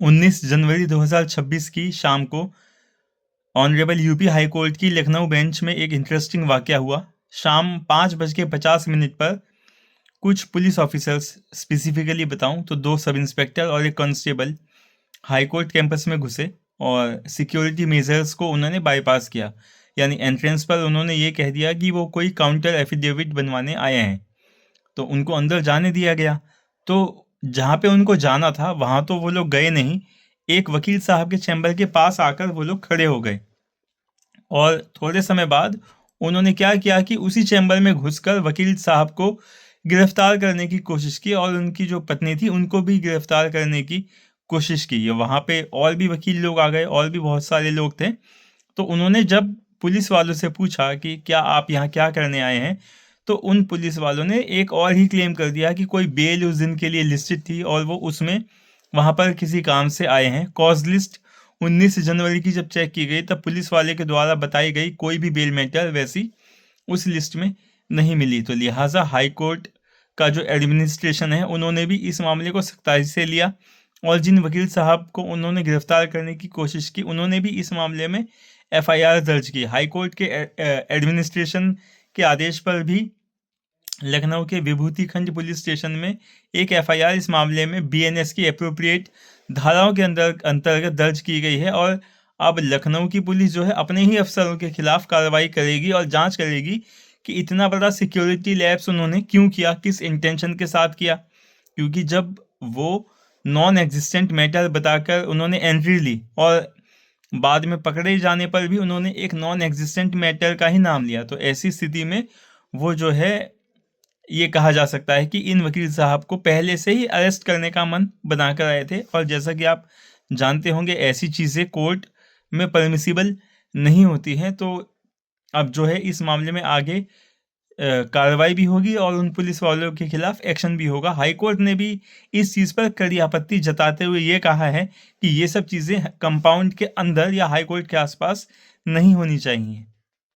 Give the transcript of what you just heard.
19 जनवरी 2026 की शाम को ऑनरेबल यूपी हाई कोर्ट की लखनऊ बेंच में एक इंटरेस्टिंग वाकया हुआ। शाम 5:50 पर कुछ पुलिस ऑफिसर्स, स्पेसिफिकली बताऊं तो 2 सब इंस्पेक्टर और एक कांस्टेबल हाई कोर्ट कैंपस में घुसे और सिक्योरिटी मेजर्स को उन्होंने बाईपास किया। यानी एंट्रेंस पर उन्होंने ये कह दिया कि वो कोई काउंटर एफिडेविट बनवाने आए हैं, तो उनको अंदर जाने दिया गया। तो जहाँ पे उनको जाना था वहाँ तो वो लोग गए नहीं, एक वकील साहब के चैम्बर के पास आकर वो लोग खड़े हो गए और थोड़े समय बाद उन्होंने क्या किया कि उसी चैम्बर में घुसकर वकील साहब को गिरफ्तार करने की कोशिश की और उनकी जो पत्नी थी उनको भी गिरफ्तार करने की कोशिश की। वहाँ पे और भी वकील लोग आ गए और भी बहुत सारे लोग थे। तो उन्होंने जब पुलिस वालों से पूछा कि क्या आप यहाँ क्या करने आए हैं, तो उन पुलिस वालों ने एक और ही क्लेम कर दिया कि कोई बेल उस दिन के लिए लिस्टेड थी और वो उसमें वहाँ पर किसी काम से आए हैं। कॉज लिस्ट 19 जनवरी की जब चेक की गई तब पुलिस वाले के द्वारा बताई गई कोई भी बेल मैटर वैसी उस लिस्ट में नहीं मिली। तो लिहाजा हाई कोर्ट का जो एडमिनिस्ट्रेशन है उन्होंने भी इस मामले को सख्ताई से लिया और जिन वकील साहब को उन्होंने गिरफ्तार करने की कोशिश की उन्होंने भी इस मामले में एफआईआर दर्ज की। हाई कोर्ट के एडमिनिस्ट्रेशन के आदेश पर भी लखनऊ के विभूति खंड पुलिस स्टेशन में एक एफआईआर इस मामले में बीएनएस की एप्रोप्रिएट धाराओं के अंतर्गत दर्ज की गई है और अब लखनऊ की पुलिस जो है अपने ही अफसरों के खिलाफ कार्रवाई करेगी और जांच करेगी कि इतना बड़ा सिक्योरिटी लैप्स उन्होंने क्यों किया, किस इंटेंशन के साथ किया। क्योंकि जब वो नॉन एग्जिस्टेंट मैटर बताकर उन्होंने एंट्री ली और बाद में पकड़े जाने पर भी उन्होंने एक नॉन एग्जिस्टेंट मैटर का ही नाम लिया, तो ऐसी स्थिति में वो जो है ये कहा जा सकता है कि इन वकील साहब को पहले से ही अरेस्ट करने का मन बनाकर आए थे। और जैसा कि आप जानते होंगे ऐसी चीज़ें कोर्ट में परमिसिबल नहीं होती हैं। तो अब जो है इस मामले में आगे कार्रवाई भी होगी और उन पुलिस वालों के खिलाफ एक्शन भी होगा। हाई कोर्ट ने भी इस चीज़ पर कड़ी आपत्ति जताते हुए ये कहा है कि ये सब चीज़ें कंपाउंड के अंदर या हाई कोर्ट के आसपास नहीं होनी चाहिए।